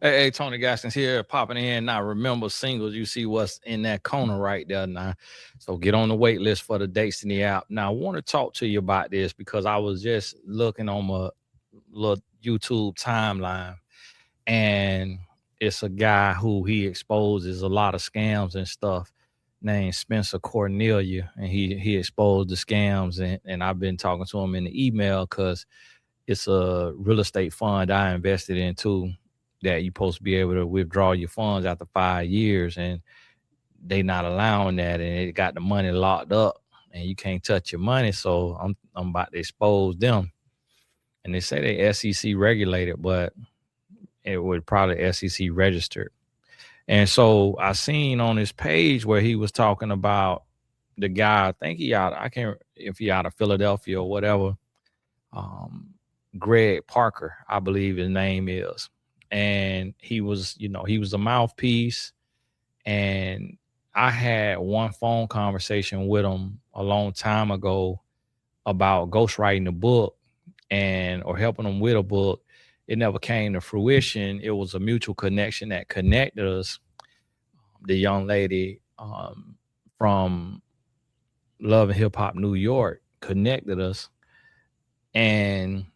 Hey, Tony Gaskins here, popping in. Now, remember singles, you see what's in that corner right there now. So get on the wait list for the dates in the app. Now, I want to talk to you about this because I was just looking on my little YouTube timeline, and it's a guy who he exposes a lot of scams and stuff named Spencer Cornelia, and he exposed the scams, and I've been talking to him in the email because it's a real estate fund I invested in too, that you're supposed to be able to withdraw your funds after 5 years, and they not allowing that, and it got the money locked up, and you can't touch your money. So I'm about to expose them, and they say they SEC regulated, but it would probably SEC registered. And so I seen on his page where he was talking about the guy. I think he out. I can't if he out of Philadelphia or whatever. Um, Greg Parker, I believe his name is, and he was a mouthpiece. And I had one phone conversation with him a long time ago about ghostwriting a book and or helping him with a book. It never came to fruition. It was a mutual connection that connected us. The young lady from Love and Hip Hop New York connected us, and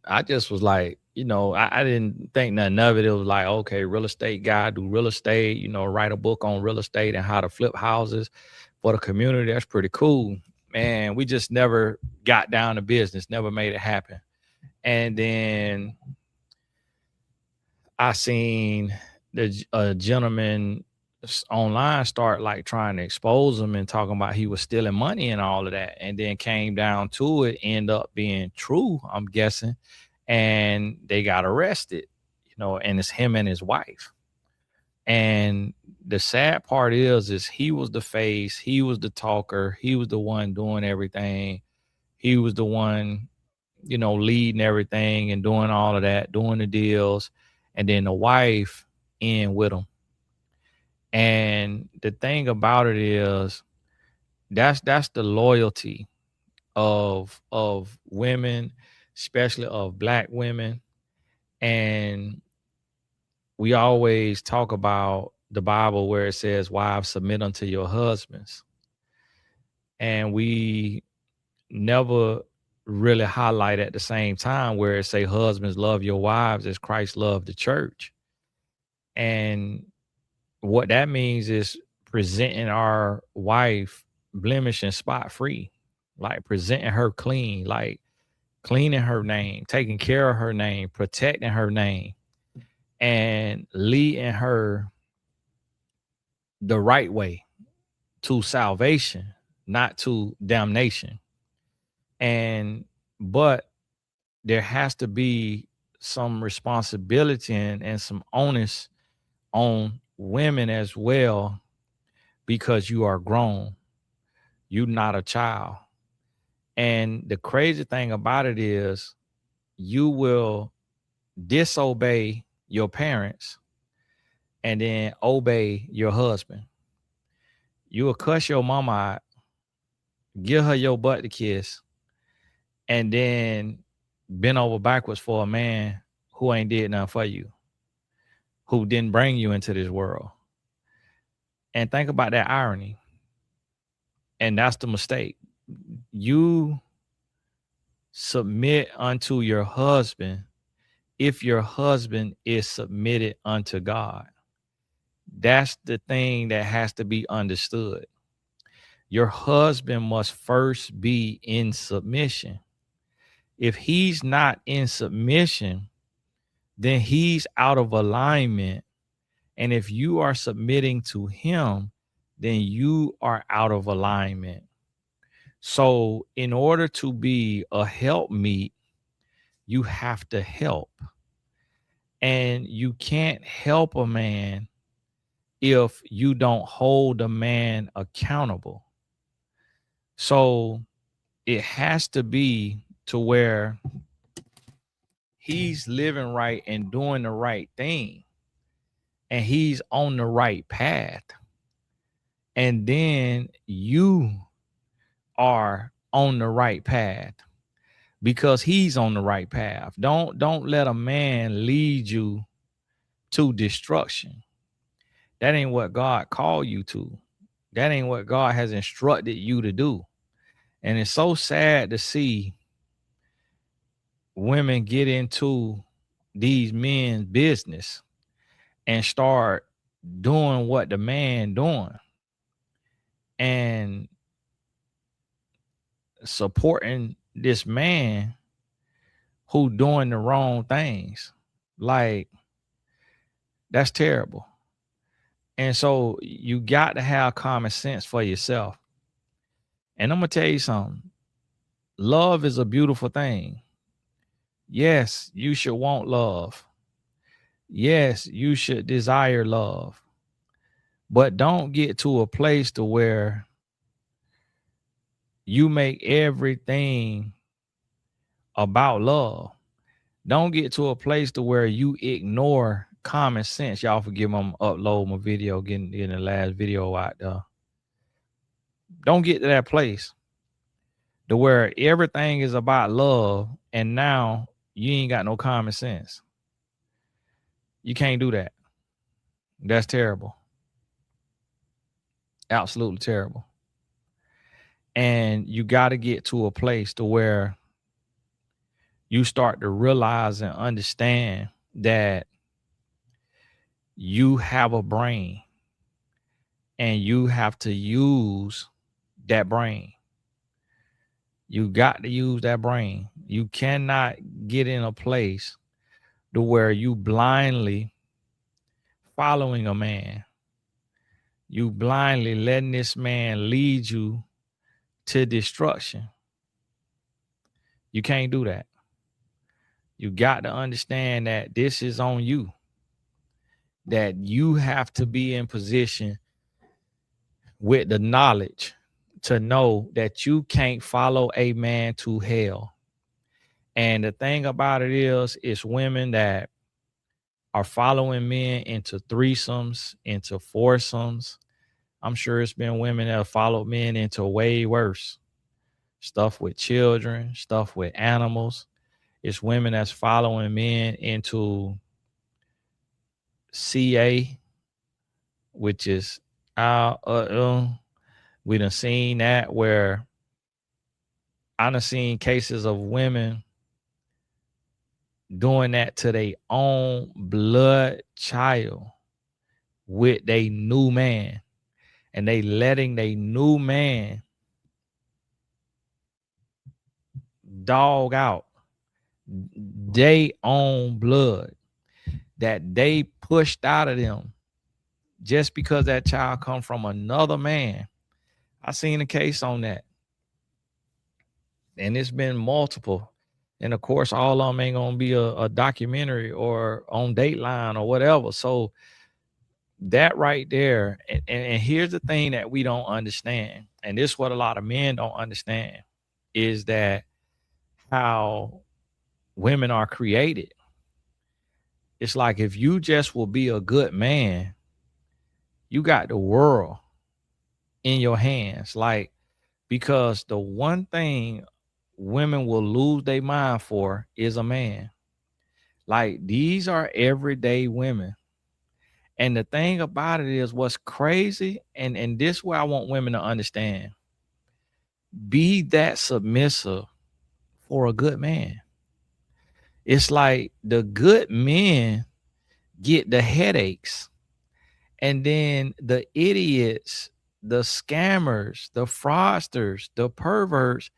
I just was like, I didn't think nothing of it. It was like, okay, real estate guy, do real estate, write a book on real estate and how to flip houses for the community. That's pretty cool. Man, we just never got down to business, never made it happen. And then I seen the gentleman online start like trying to expose him and talking about he was stealing money and all of that. And then came down to it, end up being true, I'm guessing. And they got arrested, and it's him and his wife. And the sad part is he was the face, he was the talker, he was the one doing everything. He was the one, leading everything and doing all of that, doing the deals. And then the wife in with him. And the thing about it is that's the loyalty of women, especially of black women. And we always talk about the Bible where it says, wives, submit unto your husbands. And we never really highlight at the same time where it say, husbands, love your wives as Christ loved the church. And what that means is presenting our wife blemish and spot free, like presenting her clean, like cleaning her name, taking care of her name, protecting her name, and leading her the right way to salvation, not to damnation. And but there has to be some responsibility and some onus on women as well, because you are grown. You're not a child. And the crazy thing about it is you will disobey your parents and then obey your husband. You will cuss your mama out, give her your butt to kiss, and then bend over backwards for a man who ain't did nothing for you, who didn't bring you into this world. And think about that irony. And that's the mistake. You submit unto your husband if your husband is submitted unto God. That's the thing that has to be understood. Your husband must first be in submission. If he's not in submission, then he's out of alignment. And if you are submitting to him, then you are out of alignment. So, in order to be a helpmeet, you have to help. And you can't help a man if you don't hold a man accountable. So, it has to be to where he's living right and doing the right thing, and he's on the right path. And then you are on the right path because he's on the right path. Don't let a man lead you to destruction. That ain't what God called you to. That ain't what God has instructed you to do. And it's so sad to see women get into these men's business and start doing what the man doing and supporting this man who doing the wrong things. Like, that's terrible. And so you got to have common sense for yourself. And I'm gonna tell you something. Love is a beautiful thing. Yes, you should want love. Yes, you should desire love. But don't get to a place to where you make everything about love. Don't get to a place to where you ignore common sense. Y'all forgive me, I'm uploading my video, getting the last video out there. Don't get to that place to where everything is about love and now you ain't got no common sense. You can't do that. That's terrible. Absolutely terrible. And you got to get to a place to where you start to realize and understand that you have a brain and you have to use that brain. You got to use that brain. You cannot get in a place to where you blindly following a man. You blindly letting this man lead you to destruction. You can't do that. You got to understand that this is on you. That you have to be in position with the knowledge to know that you can't follow a man to hell. And the thing about it is, it's women that are following men into threesomes, into foursomes. I'm sure it's been women that have followed men into way worse stuff with children, stuff with animals. It's women that's following men into CA, which is we done seen that where I done seen cases of women doing that to their own blood child with their new man, and they letting their new man dog out they own blood that they pushed out of them just because that child come from another man. I seen a case on that, and it's been multiple. And of course, all of them ain't gonna be a documentary or on Dateline or whatever. So that right there, and here's the thing that we don't understand, and this is what a lot of men don't understand, is that how women are created. It's like if you just will be a good man, you got the world in your hands. Like, because the one thing women will lose their mind for is a man. Like, these are everyday women. And the thing about it is, what's crazy, and this is where I want women to understand, be that submissive for a good man. It's like the good men get the headaches, and then the idiots, the scammers, the fraudsters, the perverts,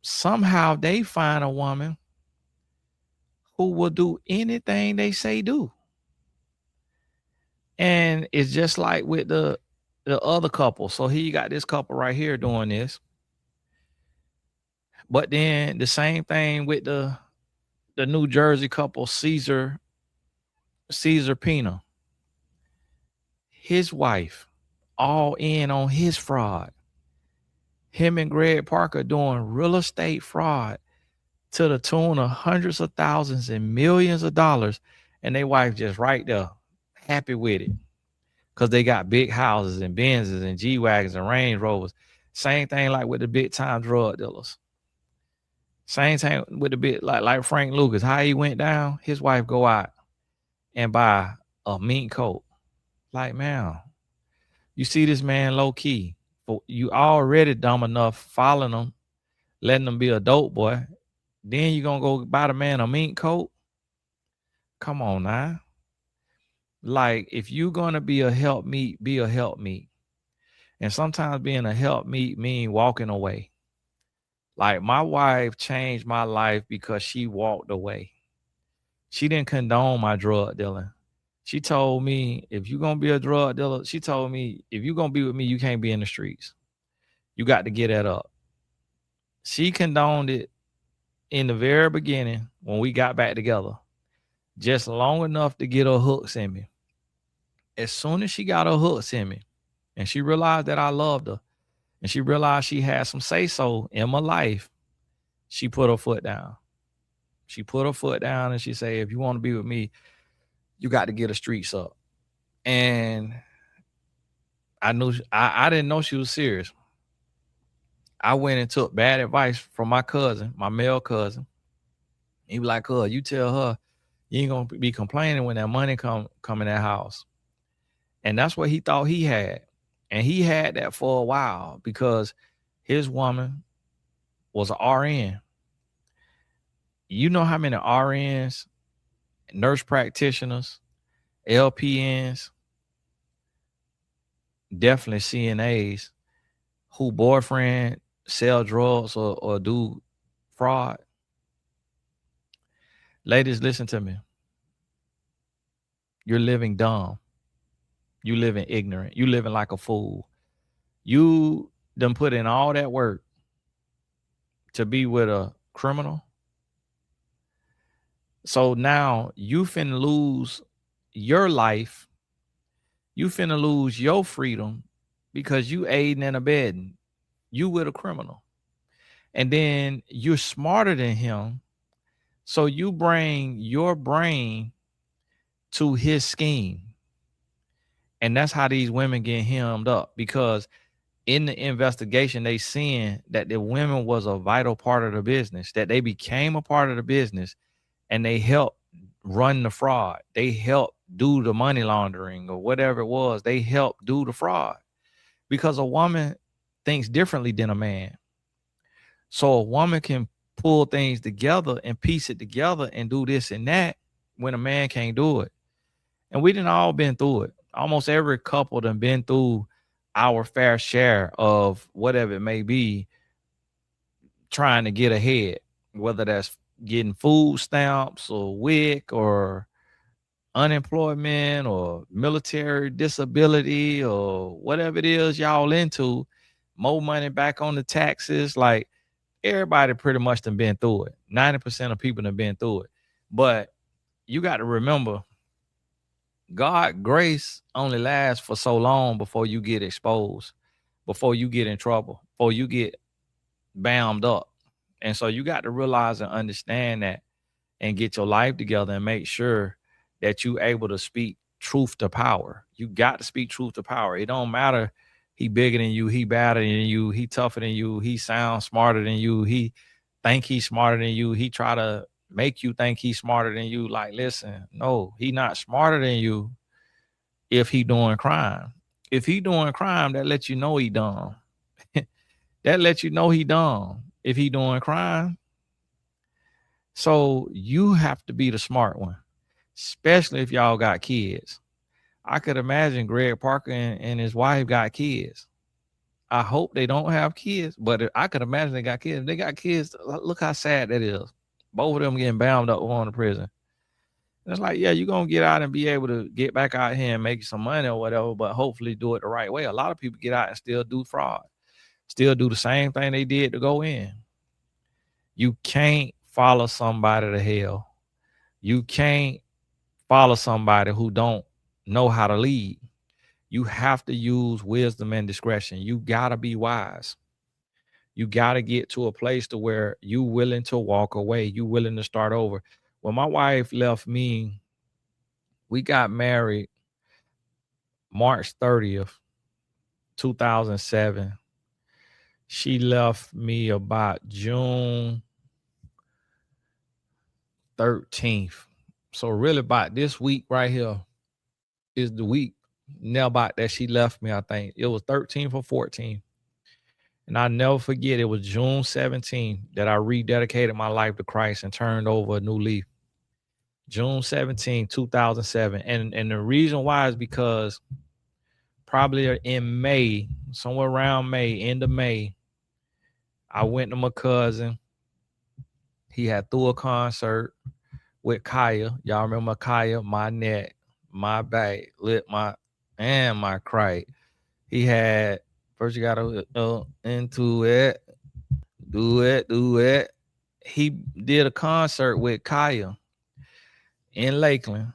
somehow they find a woman who will do anything they say do. And it's just like with the other couple. So here you got this couple right here doing this. But then the same thing with the New Jersey couple, Caesar Pina. His wife, all in on his fraud. Him and Greg Parker doing real estate fraud to the tune of hundreds of thousands and millions of dollars. And their wife just right there, happy with it. Because they got big houses and Benzes and G-Wagons and Range Rovers. Same thing like with the big time drug dealers. Same thing with the big, like Frank Lucas, how he went down, his wife go out and buy a mink coat. Like, man, you see this man low key. But you already dumb enough following him, letting him be a dope boy. Then you gonna go buy the man a mink coat? Come on now. Like, if you gonna be a helpmeet, be a helpmeet. And sometimes being a helpmeet mean walking away. Like, my wife changed my life because she walked away. She didn't condone my drug dealing. She told me, if you're gonna be a drug dealer, she told me, if you're gonna be with me, you can't be in the streets. You got to get that up. She condoned it in the very beginning when we got back together, just long enough to get her hooks in me. As soon as she got her hooks in me, and she realized that I loved her, and she realized she had some say so in my life, she put her foot down. She put her foot down and she said, if you want to be with me, you got to get the streets up. And I didn't know she was serious. I went and took bad advice from my cousin, my male cousin. He was like, you tell her you ain't gonna be complaining when that money come in that house. And that's what he thought he had. And he had that for a while because his woman was an RN. You know how many RNs, nurse practitioners, LPNs, definitely CNAs, who boyfriend sell drugs or do fraud? Ladies, listen to me. You're living dumb. You living ignorant. You living like a fool. You done put in all that work to be with a criminal. So now you finna lose your life. You finna lose your freedom because you aiding and abetting. You with a criminal. And then you're smarter than him. So you bring your brain to his scheme. And that's how these women get hemmed up, because in the investigation, they seeing that the women was a vital part of the business, that they became a part of the business and they helped run the fraud. They helped do the money laundering or whatever it was. They helped do the fraud because a woman thinks differently than a man. So a woman can pull things together and piece it together and do this and that when a man can't do it. And we done all been through it. Almost every couple done been through our fair share of whatever it may be, trying to get ahead, whether that's getting food stamps or WIC or unemployment or military disability or whatever it is y'all into, more money back on the taxes. Like, everybody pretty much done been through it. 90% of people done been through it. But you got to remember, God grace only lasts for so long before you get exposed, before you get in trouble, before you get bound up. And so you got to realize and understand that and get your life together and make sure that you able to speak truth to power. You got to speak truth to power. It don't matter he bigger than you, he badder than you, he tougher than you, he sounds smarter than you, he think he's smarter than you, he try to make you think he's smarter than you. Like, listen, no, he not smarter than you if he doing crime. If he doing crime, that lets you know he dumb. That lets you know he dumb if he doing crime. So you have to be the smart one, especially if y'all got kids. I could imagine Greg Parker and his wife got kids. I hope they don't have kids, but I could imagine they got kids. If they got kids, look how sad that is. Both of them getting bound up going to prison. And it's like, yeah, you're going to get out and be able to get back out here and make some money or whatever, but hopefully do it the right way. A lot of people get out and still do fraud, still do the same thing they did to go in. You can't follow somebody to hell. You can't follow somebody who don't know how to lead. You have to use wisdom and discretion. You got to be wise. You got to get to a place to where you willing to walk away. You willing to start over. When my wife left me, we got married March 30th, 2007. She left me about June 13th. So really about this week right here is the week now about that she left me, I think. It was 13th or 14th. And I never forget it was June 17th that I rededicated my life to Christ and turned over a new leaf. June 17th, 2007. And the reason why is because probably in May, somewhere around May, end of May, I went to my cousin. He had threw a concert with Kaya. Y'all remember Kaya? My neck, my back, lit my and my cry. He had first you gotta into it, do it, do it. He did a concert with Kaya in Lakeland,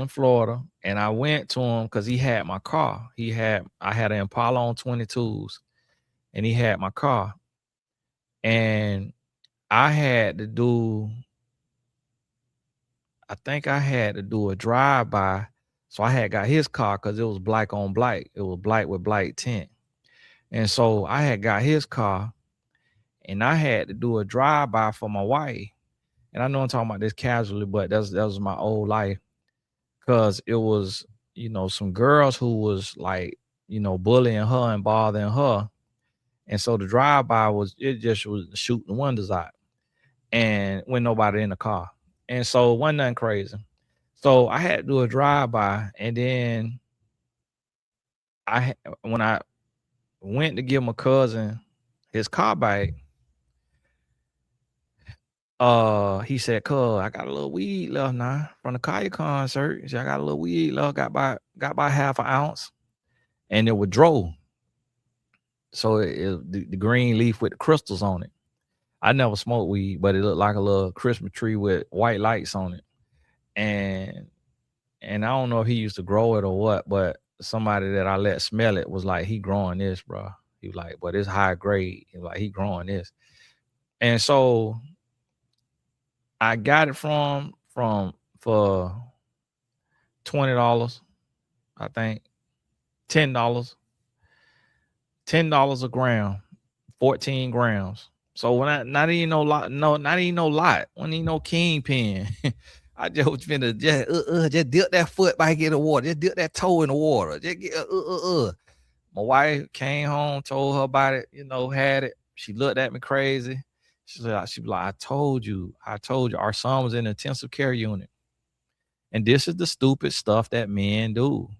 Florida, and I went to him because he had my car. I had an Impala on 22s, and he had my car, and I had to do. I think I had to do a drive by, so I had got his car because it was black on black. It was black with black tint, and so I had got his car, and I had to do a drive by for my wife. And I know I'm talking about this casually, but that was my old life. Cause it was, some girls who was like, bullying her and bothering her. And so the drive-by it just was shooting the windows out and when nobody in the car. And so it wasn't nothing crazy. So I had to do a drive-by, and then when I went to give my cousin his car back, he said, "Cuz, I got a little weed left now from the Kaya concert." He said, "I got a little weed left, got by half an ounce." And it was dro. So the green leaf with the crystals on it. I never smoked weed, but it looked like a little Christmas tree with white lights on it. And I don't know if he used to grow it or what, but somebody that I let smell it was like, he growing this, bro. He was like, but it's high grade. He was like, he growing this. And so I got it from for $20, I think. $10. $10 a gram, 14 grams. So when not even no lot, no, not even no lot, wasn't even no kingpin. I just was finna just dip that foot back in the water, just dip that toe in the water, just get My wife came home, told her about it, had it. She looked at me crazy. She was like, I told you, our son was in the intensive care unit. And this is the stupid stuff that men do.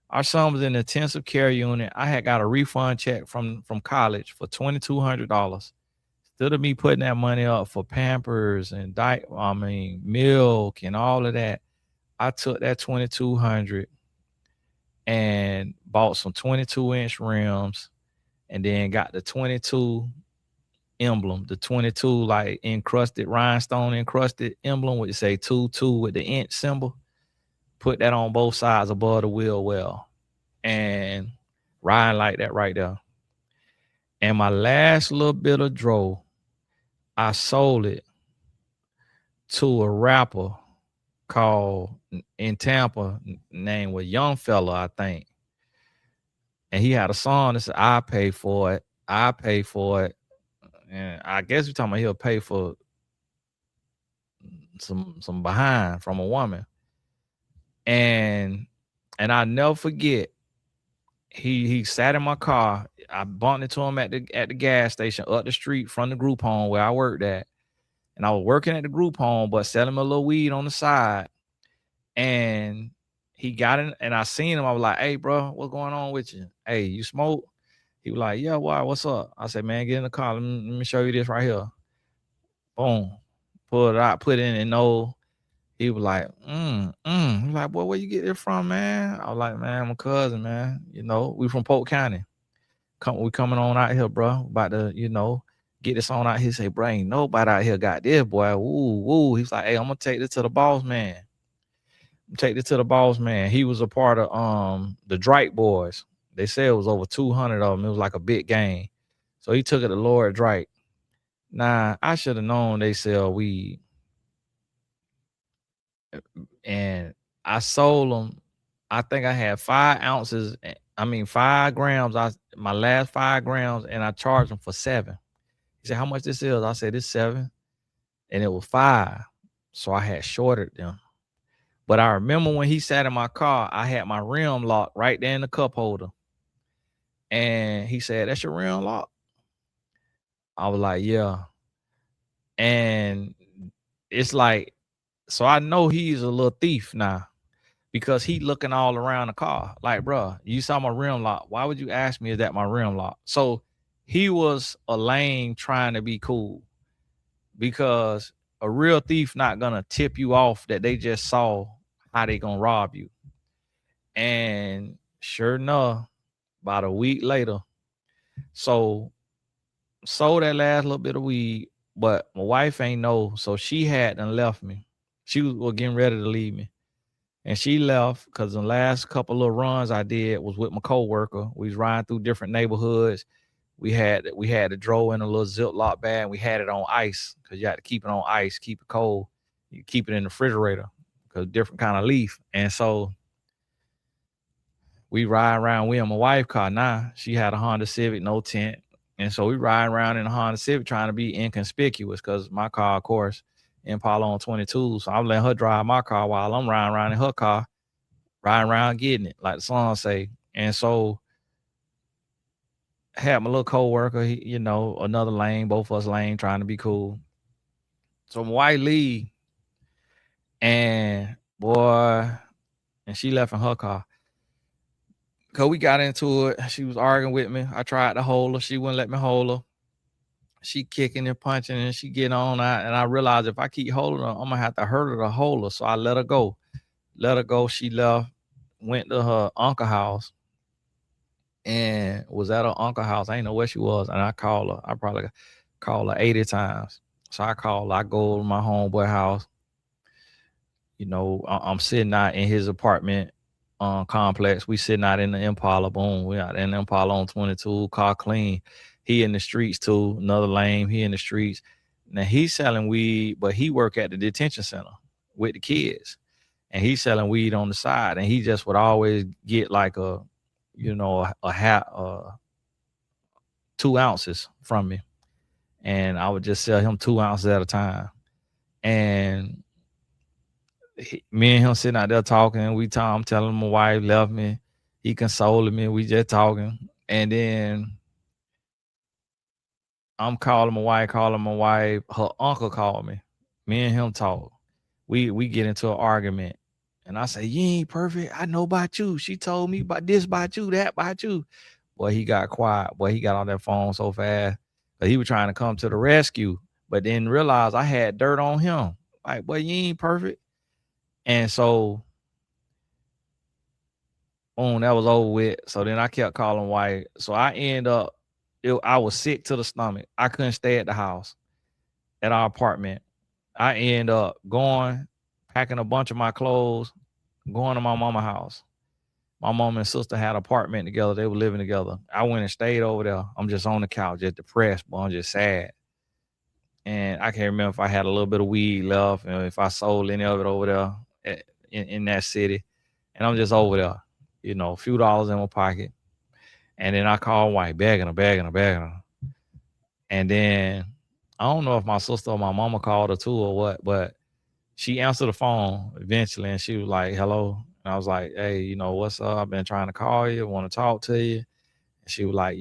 Our son was in the intensive care unit. I had got a refund check from college for $2,200. Instead of me putting that money up for Pampers and milk and all of that, I took that 2,200 and bought some 22-inch rims, and then got the 22 emblem, the 22 like encrusted rhinestone encrusted emblem, which say 22 with the inch symbol. Put that on both sides above the wheel well, and riding like that right there. And my last little bit of dro, I sold it to a rapper called in Tampa, named was Young Fella, I think. And he had a song that said, I pay for it. I pay for it. And I guess we're talking about he'll pay for some behind from a woman. And I never forget, he sat in my car. I bumped into him at the gas station up the street from the group home where I worked at. And I was working at the group home, but selling a little weed on the side. And he got in, and I seen him. I was like, "Hey, bro, what's going on with you? Hey, you smoke?" He was like, "Yeah, why? What's up?" I said, "Man, get in the car. Let me show you this right here." Boom. Pull it out, put it in, and no. He was like, He was like, "Boy, where you get it from, man?" I was like, "Man, my cousin, man. We from Polk County. We coming on out here, bro. About to, get this on out here." He say, "Bro, ain't nobody out here got this, boy. Woo, woo." He's like, "Hey, I'm gonna take this to the boss man. Take this to the boss man." He was a part of the Drake boys. They said it was over 200 of them. It was like a big gang. So he took it to Lord Drake. Nah, I should have known they sell weed. And I sold them. I think I had 5 ounces. 5 grams. My last 5 grams, and I charged them for 7. He said, "How much this is?" I said, "It's 7." And it was 5. So I had shorted them. But I remember when he sat in my car, I had my rim lock right there in the cup holder. And he said, "That's your rim lock?" I was like, "Yeah." And it's like, so I know he's a little thief now because he looking all around the car. Like, bruh, you saw my rim lock. Why would you ask me is that my rim lock? So he was a lame trying to be cool because a real thief not gonna tip you off that they just saw how they gonna rob you. And sure enough, about a week later, so sold that last little bit of weed, but my wife ain't know, so she had done left me. She was getting ready to leave me. And she left because the last couple of runs I did was with my coworker. We was riding through different neighborhoods. We had the draw in a little Ziploc bag. And we had it on ice because you had to keep it on ice, keep it cold. You keep it in the refrigerator because different kind of leaf. And so we ride around. We in my wife's car now. She had a Honda Civic, no tent. And so we ride around in a Honda Civic trying to be inconspicuous because my car, of course, Impala on 22. So I'm letting her drive my car while I'm riding around in her car, riding around getting it, like the song say. And so had my little coworker, another lane, both of us lane, trying to be cool. So my wife leave, and boy, and she left in her car. Cause we got into it. She was arguing with me. I tried to hold her. She wouldn't let me hold her. She kicking and punching and she getting on. And I realized if I keep holding her, I'm gonna have to hurt her to hold her. So I let her go. Let her go. She left, went to her uncle house, and was at her uncle house. I ain't know where she was. And I called her. I probably called her 80 times. So I called her. I go to my homeboy house. I'm sitting out in his apartment complex. We sitting out in the Impala. Boom. We out in the Impala on 22, car clean. He in the streets too. Another lame. He in the streets. Now he's selling weed, but he work at the detention center with the kids. And he's selling weed on the side. And he just would always get like a hat, 2 ounces from me. And I would just sell him 2 ounces at a time. And me and him sitting out there talking. I'm telling him my wife left me. He consoling me. We just talking. And then I'm calling my wife. Her uncle called me. Me and him talk. We get into an argument. And I say, "You ain't perfect. I know about you. She told me about this about you, that about you." Boy, he got quiet. Boy, he got on that phone so fast. But he was trying to come to the rescue, but then realized I had dirt on him. Like, boy, you ain't perfect. And so, boom, that was over with. So then I kept calling wife. So I end up, I was sick to the stomach. I couldn't stay at the house, at our apartment. I end up going, packing a bunch of my clothes, going to my mama's house. My mom and sister had an apartment together. They were living together. I went and stayed over there. I'm just on the couch, just depressed, but I'm just sad. And I can't remember if I had a little bit of weed left and if I sold any of it over there in that city. And I'm just over there, a few dollars in my pocket. And then I called wife, begging her. And then I don't know if my sister or my mama called her too or what, but she answered the phone eventually and she was like, "Hello." And I was like, "Hey, what's up? I've been trying to call you, want to talk to you." And she was like,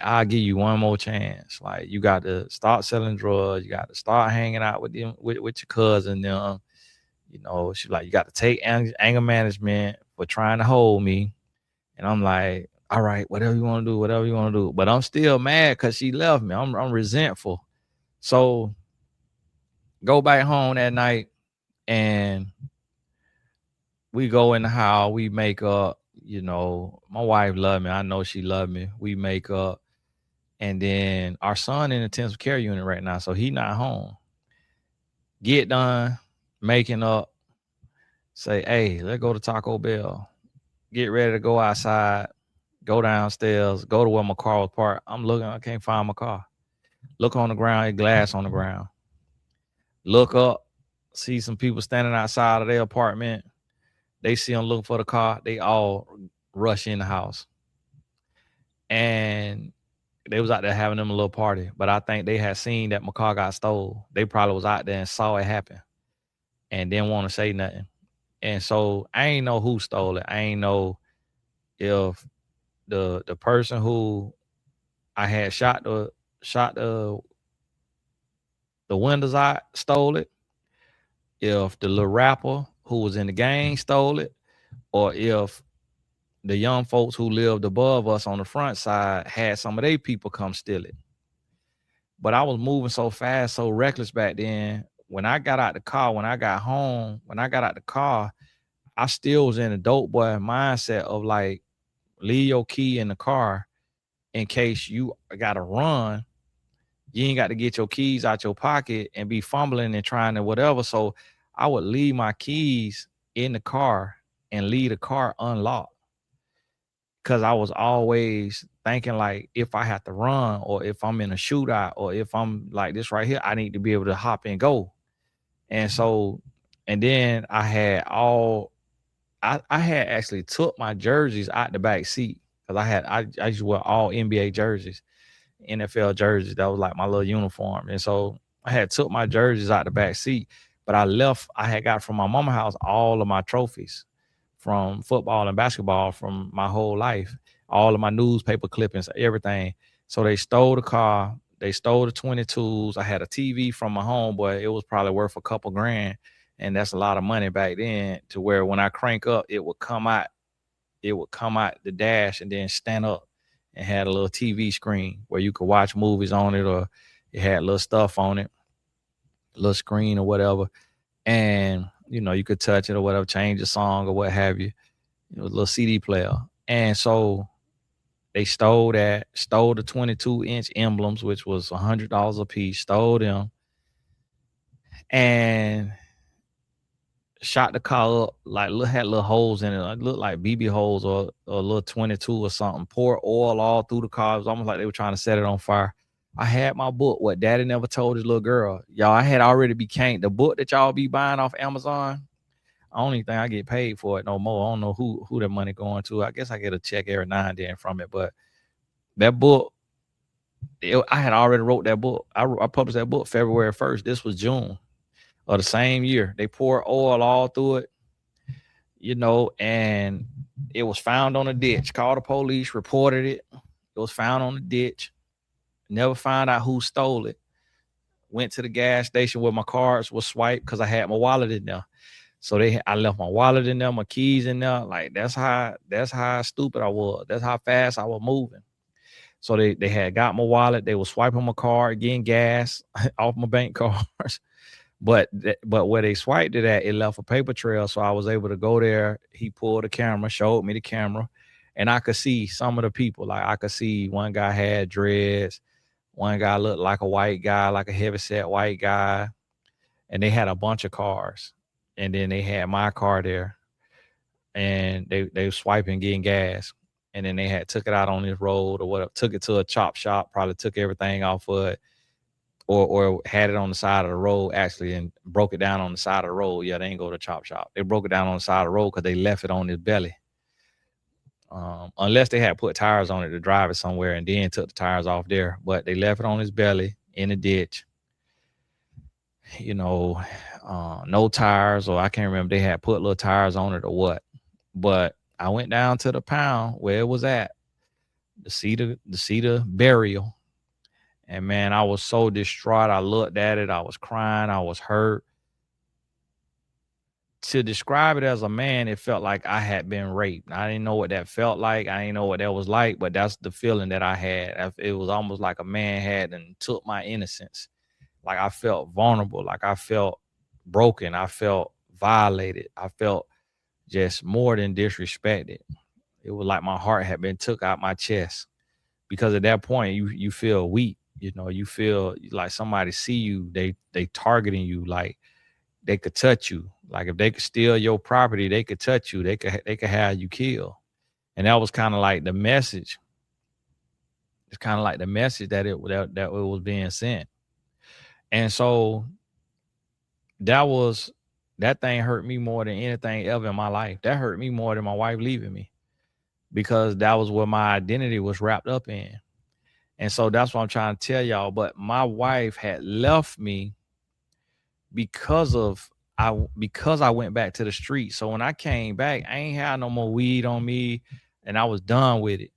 "I'll give you one more chance. Like, you got to start selling drugs. You got to start hanging out with them, with your cousin them. She like, you got to take anger management for trying to hold me." And I'm like, "All right, whatever you want to do. But I'm still mad because she left me. I'm resentful. So go back home that night and we go in the house, we make up, my wife loved me. I know she loved me. We make up. And then our son in the intensive care unit right now, so he not home. Get done, making up, say, "Hey, let's go to Taco Bell." Get ready to go outside, go downstairs, go to where my car was parked. I'm looking, I can't find my car. Look on the ground, glass on the ground. Look up, see some people standing outside of their apartment. They see them looking for the car. They all rush in the house. And they was out there having them a little party. But I think they had seen that my car got stole. They probably was out there and saw it happen and didn't want to say nothing. And so I ain't know who stole it. I ain't know if the person who I had shot the windows out stole it, if the little rapper who was in the gang stole it, or if the young folks who lived above us on the front side had some of their people come steal it. But I was moving so fast, so reckless back then. When I got out the car, when I got home, when I got out the car, I still was in a dope boy mindset of like, leave your key in the car in case you gotta run. You ain't got to get your keys out your pocket and be fumbling and trying to whatever. So I would leave my keys in the car and leave the car unlocked, because I was always thinking like, if I have to run, or if I'm in a shootout, or if I'm like this right here, I need to be able to hop and go. And so, and then I had actually took my jerseys out the back seat, because I used to wear all NBA jerseys, NFL jerseys. That was like my little uniform. And so I had took my jerseys out the back seat, but I had got from my mama house all of my trophies from football and basketball from my whole life, all of my newspaper clippings, everything. So they stole the car. They stole the 22s. I had a TV from my homeboy. It was probably worth a couple grand. And that's a lot of money back then, to where when I crank up, it would come out the dash and then stand up, and had a little TV screen where you could watch movies on it, or it had little stuff on it, little screen or whatever. And, you could touch it or whatever, change the song or what have you. It was a little CD player. And so they stole the 22-inch emblems, which was $100 a piece, stole them, and shot the car up, like had little holes in it. It looked like BB holes, or a little 22 or something. Pour oil all through the car. It was almost like they were trying to set it on fire. I had my book, What Daddy Never Told His Little Girl. Y'all, I had already became the book that y'all be buying off Amazon. I don't even think I get paid for it no more. I don't know who that money going to. I guess I get a check every now and then from it. But that book, I had already wrote that book. I published that book February 1st. This was June of the same year. They poured oil all through it, and it was found on a ditch. Called the police, reported it. It was found on the ditch. Never found out who stole it. Went to the gas station where my cards were swiped, because I had my wallet in there. So I left my wallet in there, my keys in there. Like that's how stupid I was. That's how fast I was moving. So they had got my wallet. They were swiping my card, getting gas off my bank cards. But where they swiped it at, it left a paper trail. So I was able to go there. He pulled the camera, showed me the camera, and I could see some of the people. Like I could see one guy had dreads, one guy looked like a white guy, like a heavyset white guy, and they had a bunch of cars. And then they had my car there, and they were swiping, getting gas. And then they had took it out on this road or whatever, took it to a chop shop, probably took everything off of it, or had it on the side of the road actually, and broke it down on the side of the road. Yeah, they ain't go to chop shop. They broke it down on the side of the road because they left it on his belly. Unless they had put tires on it to drive it somewhere and then took the tires off there. But they left it on his belly in the ditch. No tires, or I can't remember, they had put little tires on it or what. But I went down to the pound where it was at to see the burial. And man, I was so distraught. I looked at it. I was crying. I was hurt. To describe it as a man, it felt like I had been raped. I didn't know what that felt like. I didn't know what that was like, but that's the feeling that I had. It was almost like a man had and took my innocence. Like I felt vulnerable. Like I felt broken. I felt violated. I felt just more than disrespected. It was like my heart had been took out my chest, because at that point you feel weak. You feel like somebody see you, they targeting you, like they could touch you. Like if they could steal your property, they could touch you. They could have you killed. And that was kind of like the message. It's kind of like the message that it was being sent. And so that thing hurt me more than anything ever in my life. That hurt me more than my wife leaving me, because that was what my identity was wrapped up in. And so that's what I'm trying to tell y'all. But my wife had left me because of because I went back to the street. So when I came back, I ain't had no more weed on me, and I was done with it.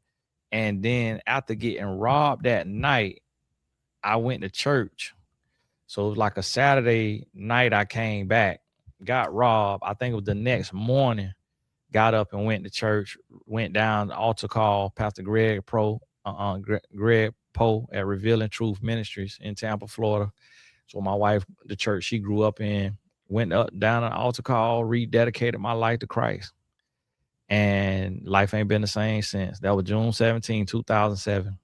And then after getting robbed that night, I went to church. So it was like a Saturday night. I came back, got robbed. I think it was the next morning. Got up and went to church. Went down the altar call. Pastor Greg Poe at Revealing Truth Ministries in Tampa, Florida. So my wife, the church she grew up in, went up down an altar call, rededicated my life to Christ. And life ain't been the same since. That was June 17, 2007.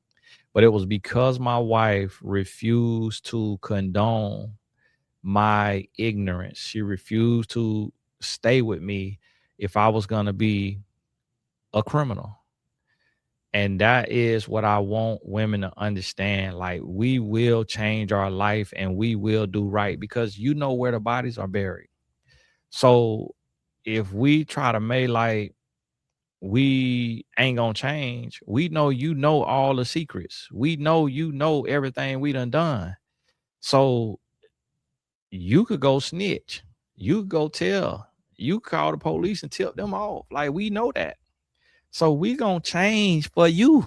But it was because my wife refused to condone my ignorance. She refused to stay with me if I was going to be a criminal. And that is what I want women to understand. Like, we will change our life and we will do right, because you know where the bodies are buried. So if we try to make like we ain't gonna change, we know you know all the secrets. We know you know everything we done. So you could go snitch. You could go tell. You call the police and tip them off. Like, we know that. So we gonna change for you.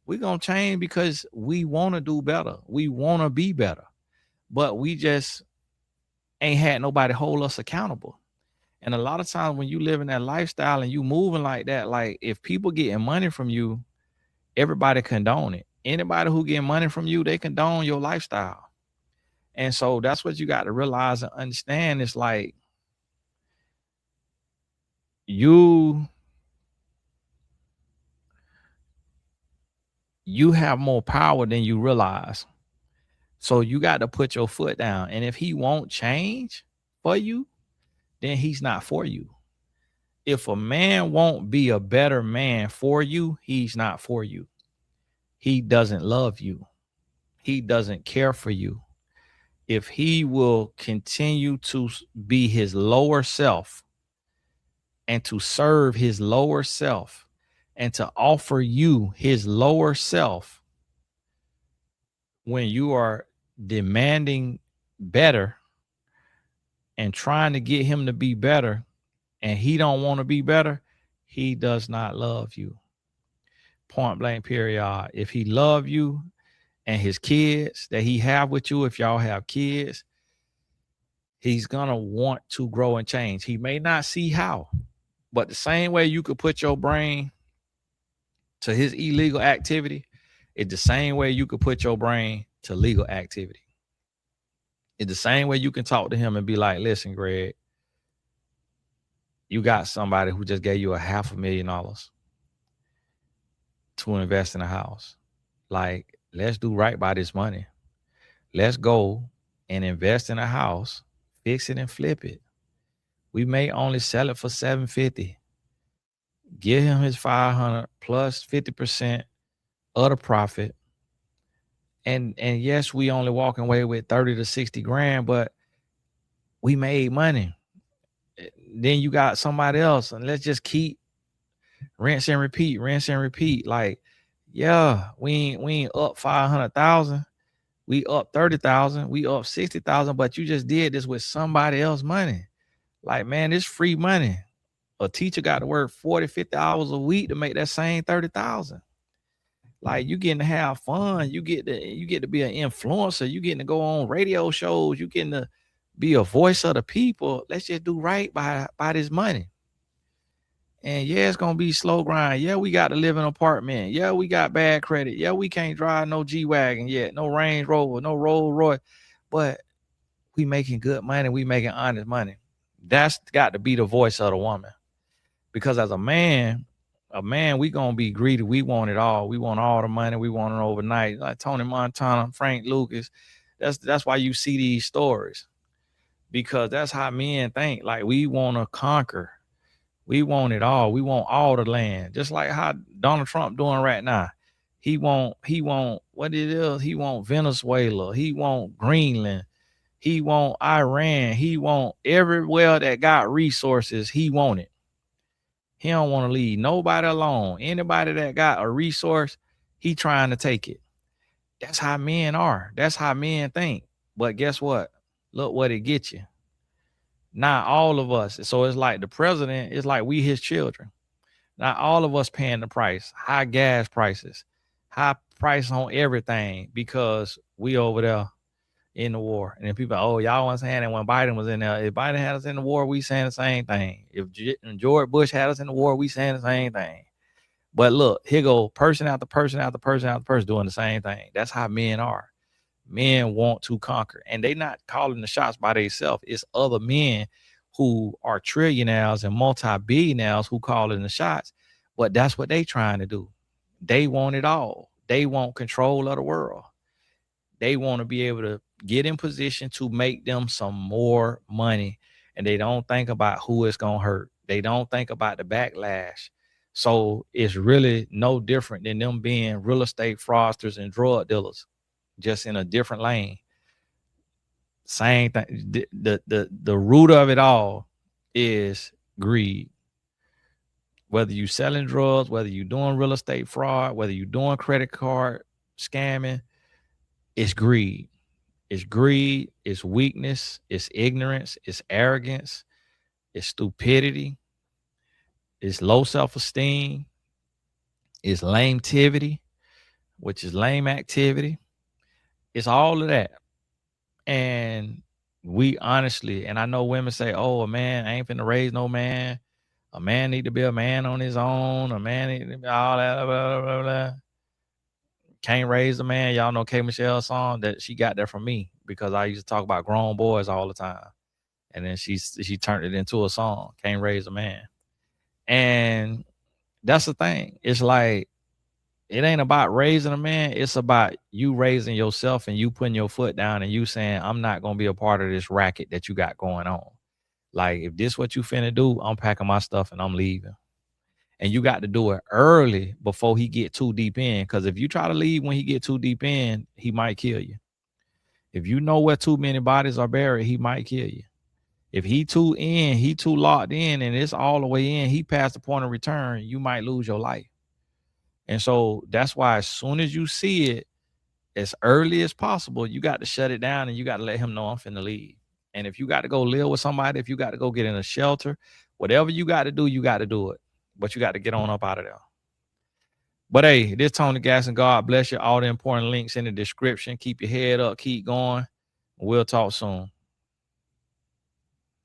We gonna change because we want to do better. We want to be better, but we just ain't had nobody hold us accountable. And a lot of times when you live in that lifestyle and you moving like that, like if people getting money from you, everybody condone it. Anybody who getting money from you, they condone your lifestyle. And so that's what you got to realize and understand. It's like you have more power than you realize. So you got to put your foot down. And if he won't change for you, then he's not for you. If a man won't be a better man for you, he's not for you. He doesn't love you. He doesn't care for you. If he will continue to be his lower self and to serve his lower self and to offer you his lower self when you are demanding better and trying to get him to be better, and he don't want to be better, he does not love you. Point blank period. If he love you and his kids that he have with you, if y'all have kids, he's gonna want to grow and change. He may not see how, but the same way you could put your brain to his illegal activity, it's the same way you could put your brain to legal activity. It's the same way you can talk to him and be like, listen, Greg, you got somebody who just gave you $500,000 to invest in a house. Like, let's do right by this money. Let's go and invest in a house, fix it and flip it. We may only sell it for $750. Give him his $500 plus 50% of the profit. And yes, we only walking away with 30 to 60 grand, but we made money. Then you got somebody else, and let's just keep rinse and repeat. Like, yeah, we ain't up 500,000. We up 30,000. We up 60,000, but you just did this with somebody else's money. Like, man, it's free money. A teacher got to work 40, 50 hours a week to make that same 30,000. Like, you getting to have fun. You get to be an influencer. You getting to go on radio shows. You getting to be a voice of the people. Let's just do right by this money. And yeah, it's gonna be slow grind. Yeah, we got to live in an apartment. Yeah, we got bad credit. Yeah, we can't drive no G-Wagon yet, no Range Rover, no Rolls Royce. But we making good money. We making honest money. That's got to be the voice of the woman. Because as a man, we gonna be greedy. We want it all. We want all the money. We want it overnight. Like Tony Montana, Frank Lucas. That's why you see these stories. Because that's how men think. Like, we want to conquer. We want it all. We want all the land. Just like how Donald Trump doing right now. He want what it is. He want Venezuela. He want Greenland. He want Iran. He want everywhere that got resources. He want it. He don't want to leave nobody alone. Anybody that got a resource, he trying to take it. That's how men are. That's how men think. But guess what? Look what it gets you. Not all of us. So it's like the president, it's like we his children. Not all of us paying the price. High gas prices, high price on everything because we over there in the war. And then people, oh, y'all want saying that when Biden was in there. If Biden had us in the war, we saying the same thing. If George Bush had us in the war, we saying the same thing. But look, here go person after person after person after person doing the same thing. That's how men are. Men want to conquer, and they not calling the shots by themselves. It's other men who are trillionaires and multi-billionaires who calling the shots, but that's what they trying to do. They want it all. They want control of the world. They want to be able to get in position to make them some more money, and they don't think about who it's gonna hurt. They don't think about the backlash. So it's really no different than them being real estate fraudsters and drug dealers, just in a different lane. Same thing. The root of it all is greed. Whether you selling drugs, whether you doing real estate fraud, whether you doing credit card scamming, it's greed. It's greed, it's weakness, it's ignorance, it's arrogance, it's stupidity, it's low self-esteem, it's lamentivity, which is lame activity. It's all of that. And we honestly, and I know women say, oh, a man ain't finna raise no man. A man need to be a man on his own. A man need to be all that, blah, blah, blah. Can't raise a man. Y'all know K. Michelle's song that she got that from me because I used to talk about grown boys all the time. And then she turned it into a song, Can't Raise a Man. And that's the thing. It's like, it ain't about raising a man. It's about you raising yourself and you putting your foot down and you saying, I'm not going to be a part of this racket that you got going on. Like, if this what you finna do, I'm packing my stuff and I'm leaving. And you got to do it early before he get too deep in. Because if you try to leave when he get too deep in, he might kill you. If you know where too many bodies are buried, he might kill you. If he too locked in and it's all the way in, he passed the point of return, you might lose your life. And so that's why as soon as you see it, as early as possible, you got to shut it down and you got to let him know I'm finna leave. And if you got to go live with somebody, if you got to go get in a shelter, whatever you got to do it. But you got to get on up out of there. But hey, this Tony Gasson, God bless you. All the important links in the description. Keep your head up, keep going. We'll talk soon.